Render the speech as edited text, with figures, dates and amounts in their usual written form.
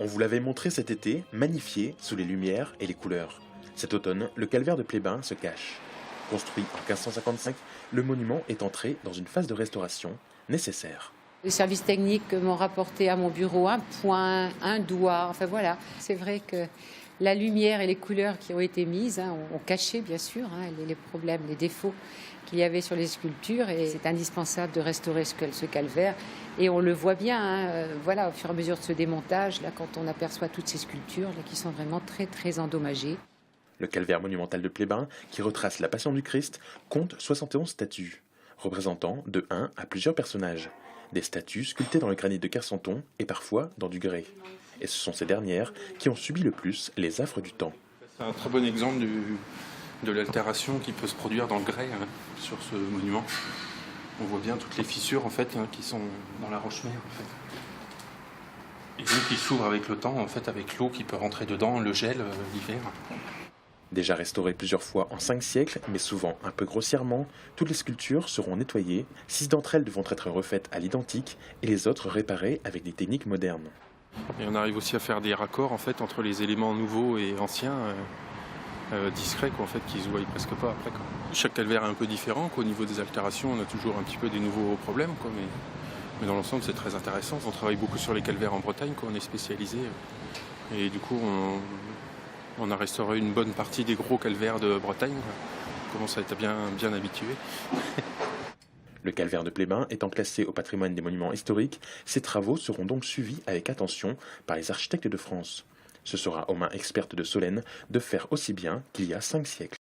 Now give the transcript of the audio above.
On vous l'avait montré cet été, magnifié sous les lumières et les couleurs. Cet automne, le calvaire de Plébin se cache. Construit en 1555, le monument est entré dans une phase de restauration nécessaire. Les services techniques m'ont rapporté à mon bureau un point, un doigt, enfin voilà. C'est vrai que la lumière et les couleurs qui ont été mises ont caché bien sûr les problèmes, les défauts qu'il y avait sur les sculptures et c'est indispensable de restaurer ce calvaire. Et on le voit bien, voilà, au fur et à mesure de ce démontage, là, quand on aperçoit toutes ces sculptures là, qui sont vraiment très très endommagées. Le calvaire monumental de Plébin, qui retrace la Passion du Christ, compte 71 statues, représentant de 1 à plusieurs personnages. Des statues sculptées dans le granit de Kersanton et parfois dans du grès. Et ce sont ces dernières qui ont subi le plus les affres du temps. C'est un très bon exemple de l'altération qui peut se produire dans le grès sur ce monument. On voit bien toutes les fissures en fait, qui sont dans la roche-mère. En fait. Et donc qui s'ouvrent avec le temps, en fait, avec l'eau qui peut rentrer dedans, le gel l'hiver. Déjà restaurées plusieurs fois en 5 siècles, mais souvent un peu grossièrement, toutes les sculptures seront nettoyées, 6 d'entre elles devront être refaites à l'identique et les autres réparées avec des techniques modernes. Et on arrive aussi à faire des raccords en fait, entre les éléments nouveaux et anciens, discrets quoi, en fait, qui se voient presque pas après. Quoi. Chaque calvaire est un peu différent, quoi. Au niveau des altérations, on a toujours un petit peu des nouveaux problèmes, quoi, mais dans l'ensemble c'est très intéressant. On travaille beaucoup sur les calvaires en Bretagne, quoi. On est spécialisé et du coup on a restauré une bonne partie des gros calvaires de Bretagne. On commence à être bien habitué. Le calvaire de Plébin étant classé au patrimoine des monuments historiques, ces travaux seront donc suivis avec attention par les architectes de France. Ce sera aux mains expertes de Solène de faire aussi bien qu'il y a 5 siècles.